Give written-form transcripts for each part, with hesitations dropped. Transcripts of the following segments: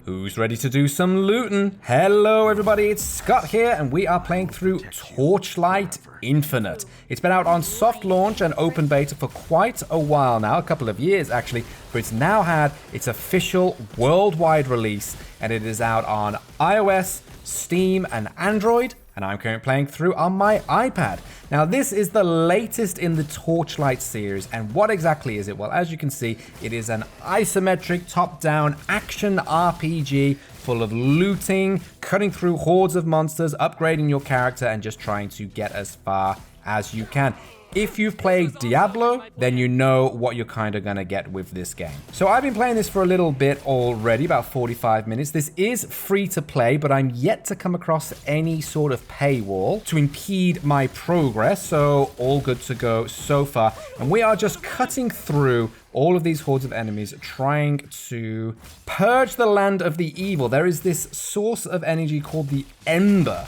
Who's ready to do some looting? Hello everybody, it's Scott here and we are playing through Torchlight Infinite. It's been out on soft launch and open beta for quite a while now, a couple of years actually, but it's now had its official worldwide release and it is out on iOS, Steam and Android, and I'm currently playing through on my iPad. Now this is the latest in the Torchlight series, and what exactly is it? Well, as you can see, it is an isometric top-down action RPG full of looting, cutting through hordes of monsters, upgrading your character, and just trying to get as far as you can. If you've played Diablo, then you know what you're kind of going to get with this game. So I've been playing this for a little bit already, about 45 minutes. This is free to play, but I'm yet to come across any sort of paywall to impede my progress. So all good to go so far. And we are just cutting through all of these hordes of enemies, trying to purge the land of the evil. There is this source of energy called the Ember,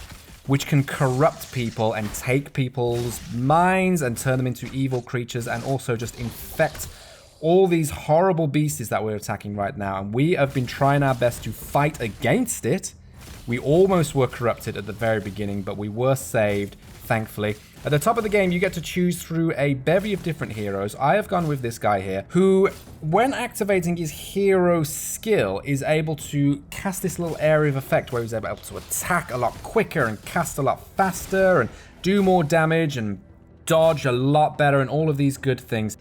which can corrupt people and take people's minds and turn them into evil creatures, and also just infect all these horrible beasts that we're attacking right now. And we have been trying our best to fight against it. We almost were corrupted at the very beginning, but we were saved, thankfully. At the top of the game, you get to choose through a bevy of different heroes. I have gone with this guy here, who, when activating his hero skill, is able to cast this little area of effect where he's able to attack a lot quicker and cast a lot faster and do more damage and dodge a lot better and all of these good things.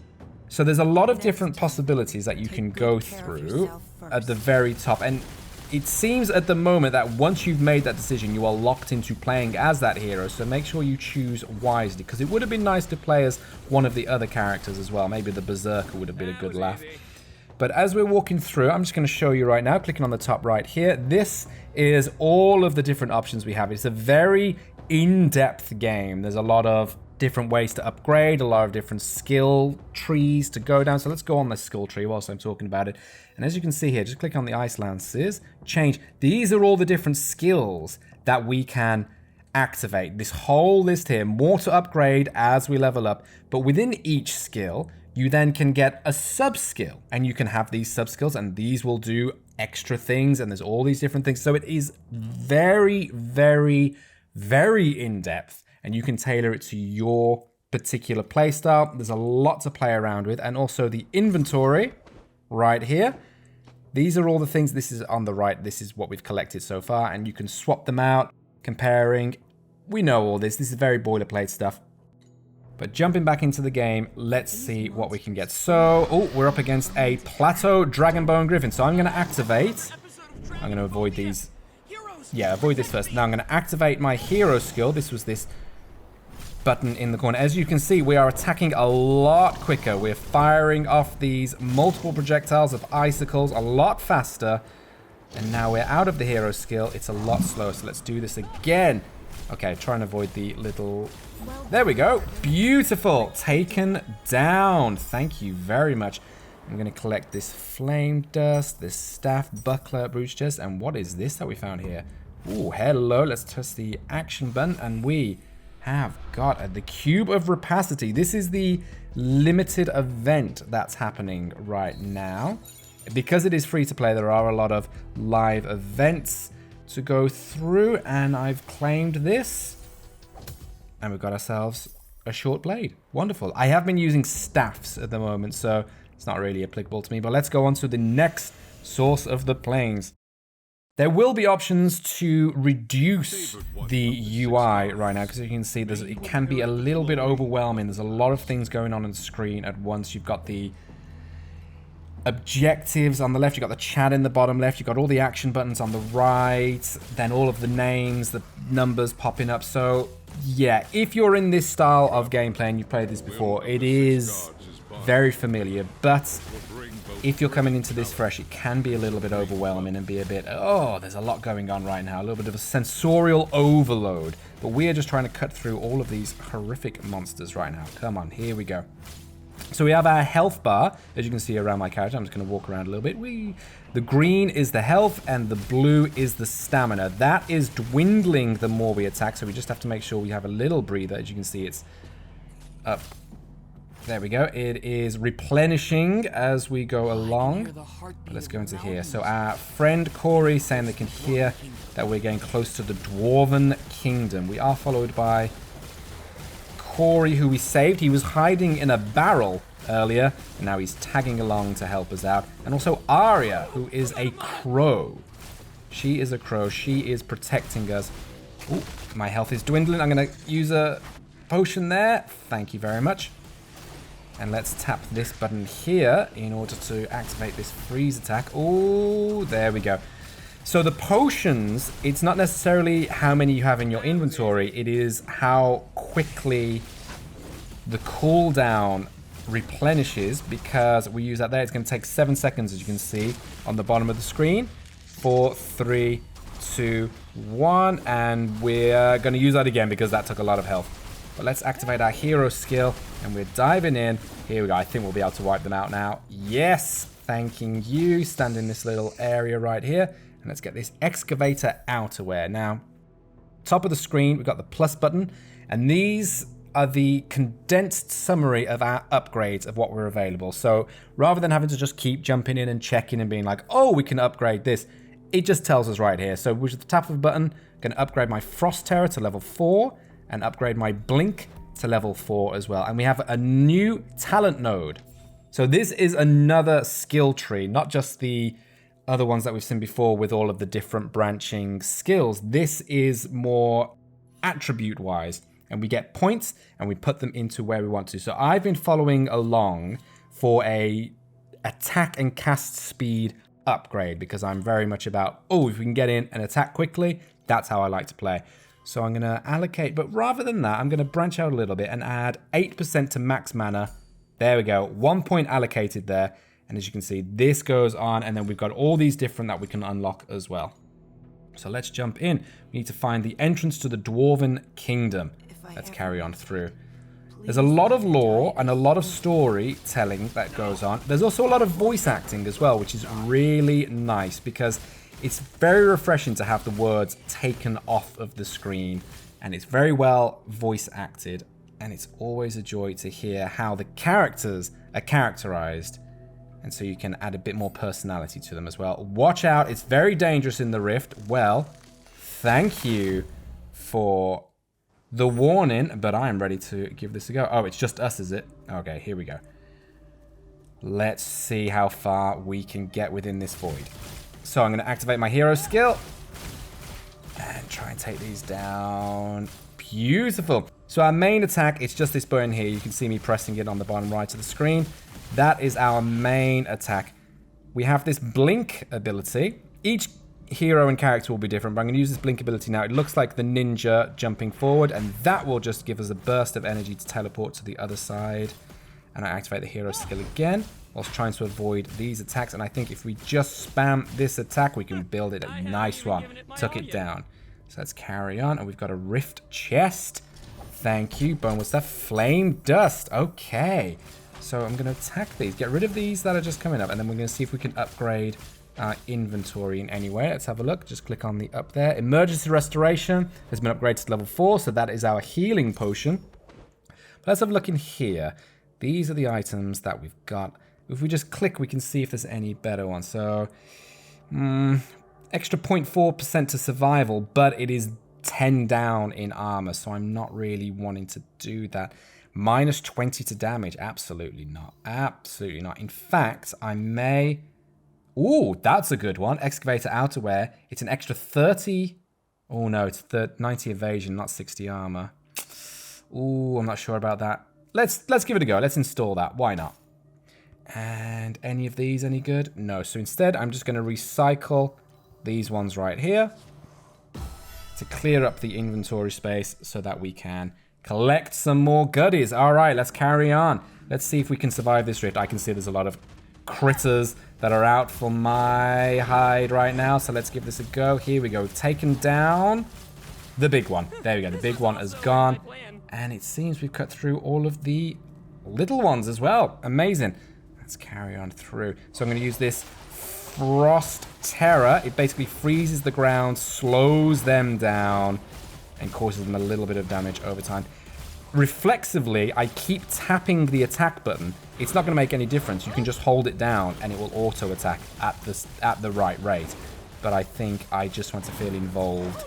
So there's a lot of different possibilities that you can go through at the very top. And it seems at the moment that once you've made that decision, you are locked into playing as that hero, so make sure you choose wisely, because it would have been nice to play as one of the other characters as well. Maybe the Berserker would have been a good laugh. But as we're walking through, I'm just going to show you right now, clicking on the top right here, this is all of the different options we have. It's a very in-depth game. There's a lot of different ways to upgrade, a lot of different skill trees to go down. So let's go on the skill tree whilst I'm talking about it. And as you can see here, just click on the Ice Lances, change. These are all the different skills that we can activate. This whole list here, more to upgrade as we level up. But within each skill, you then can get a sub-skill. And you can have these sub-skills, and these will do extra things. And there's all these different things. So it is very, very, very in-depth. And you can tailor it to your particular playstyle. There's a lot to play around with. And also the inventory right here. These are all the things. This is on the right. This is what we've collected so far. And you can swap them out, comparing. We know all this. This is very boilerplate stuff. But jumping back into the game, let's see what we can get. So, oh, we're up against a Plateau Dragonbone Griffin. So I'm going to activate. I'm going to avoid these. Yeah, avoid this first. Now I'm going to activate my hero skill. This was this button in the corner. As you can see, we are attacking a lot quicker. We're firing off these multiple projectiles of icicles a lot faster. And now we're out of the hero skill. It's a lot slower. So let's do this again. Okay, try and avoid the little... There we go. Beautiful. Taken down. Thank you very much. I'm going to collect this flame dust, this staff, buckler, brooch chest. And what is this that we found here? Ooh, hello. Let's test the action button. And we have got the Cube of Rapacity. This is the limited event that's happening right now. Because it is free to play, there are a lot of live events to go through. And I've claimed this. And we've got ourselves a short blade. Wonderful. I have been using staffs at the moment, so it's not really applicable to me. But let's go on to the next source of the plains. There will be options to reduce the UI right now, because you can see it can be a little bit overwhelming. There's a lot of things going on the screen at once. You've got the objectives on the left, you've got the chat in the bottom left, you've got all the action buttons on the right, then all of the names, the numbers popping up. So yeah, if you're in this style of gameplay and you've played this before, it is very familiar. But if you're coming into this fresh, it can be a little bit overwhelming and be a bit, oh, there's a lot going on right now. A little bit of a sensorial overload. But we are just trying to cut through all of these horrific monsters right now. Come on, here we go. So we have our health bar, as you can see around my character. I'm just going to walk around a little bit. The green is the health and the blue is the stamina. That is dwindling the more we attack, so we just have to make sure we have a little breather. As you can see, it's up There we go. It is replenishing as we go along. But let's go into here. So our friend Corey saying they can hear that we're getting close to the Dwarven Kingdom. We are followed by Corey, who we saved. He was hiding in a barrel earlier, and now he's tagging along to help us out. And also Arya, who is a crow. She is a crow. She is protecting us. Ooh, my health is dwindling. I'm going to use a potion there. Thank you very much. And let's tap this button here in order to activate this freeze attack. Oh, there we go. So the potions, it's not necessarily how many you have in your inventory. It is how quickly the cooldown replenishes, because we use that there. It's going to take 7 seconds, as you can see on the bottom of the screen. 4, 3, 2, 1. And we're going to use that again because that took a lot of health. But let's activate our hero skill, and we're diving in. Here we go. I think we'll be able to wipe them out now. Yes, thanking you. Stand in this little area right here. And let's get this excavator outerwear. Now, top of the screen, we've got the plus button. And these are the condensed summary of our upgrades of what were available. So rather than having to just keep jumping in and checking and being like, oh, we can upgrade this, it just tells us right here. So with the tap of a button, I'm going to upgrade my Frost Terror to level 4. And upgrade my Blink to level 4 as well. And we have a new talent node. So this is another skill tree, not just the other ones that we've seen before with all of the different branching skills. This is more attribute-wise. And we get points and we put them into where we want to. So I've been following along for a attack and cast speed upgrade, because I'm very much about, oh, if we can get in and attack quickly, that's how I like to play. So I'm going to allocate, but rather than that, I'm going to branch out a little bit and add 8% to max mana. There we go. 1 point allocated there. And as you can see, this goes on, and then we've got all these different that we can unlock as well. So let's jump in. We need to find the entrance to the Dwarven Kingdom. Let's carry on through. There's a lot of lore and a lot of storytelling that goes on. There's also a lot of voice acting as well, which is really nice, because it's very refreshing to have the words taken off of the screen, and it's very well voice acted, and it's always a joy to hear how the characters are characterized, and so you can add a bit more personality to them as well. Watch out, it's very dangerous in the rift. Well, thank you for the warning, but I am ready to give this a go. Oh, it's just us, is it? Okay, here we go. Let's see how far we can get within this void. So I'm going to activate my hero skill and try and take these down. Beautiful. So our main attack, it's just this button here. You can see me pressing it on the bottom right of the screen. That is our main attack. We have this blink ability. Each hero and character will be different, but I'm going to use this blink ability now. It looks like the ninja jumping forward, and that will just give us a burst of energy to teleport to the other side. And I activate the hero skill again, whilst trying to avoid these attacks. And I think if we just spam this attack, we can build it a nice one. Took it down. So let's carry on. And we've got a rift chest. Thank you. Bone, what's that? Flame dust. Okay. So I'm going to attack these. Get rid of these that are just coming up. And then we're going to see if we can upgrade our inventory in any way. Let's have a look. Just click on the up there. Emergency restoration has been upgraded to level 4. So that is our healing potion. But let's have a look in here. These are the items that we've got. If we just click, we can see if there's any better ones. So, extra 0.4% to survival, but it is 10 down in armor, so I'm not really wanting to do that. Minus 20 to damage, absolutely not. Absolutely not. In fact, I may... Ooh, that's a good one. Excavator outerwear. It's an extra 30... Oh no, it's 90 evasion, not 60 armor. Ooh, I'm not sure about that. Let's give it a go. Let's install that. Why not? And any of these any good? No. So instead, I'm just going to recycle these ones right here to clear up the inventory space so that we can collect some more goodies. All right, let's carry on. Let's see if we can survive this rift. I can see there's a lot of critters that are out for my hide right now. So let's give this a go. Here we go. Taken down the big one. There we go. The big one is gone. And it seems we've cut through all of the little ones as well. Amazing. Let's carry on through. So I'm going to use this Frost Terror. It basically freezes the ground, slows them down, and causes them a little bit of damage over time. reflexively I keep tapping the attack button, it's not going to make any difference. You can just hold it down and it will auto attack at the right rate. But I think I just want to feel involved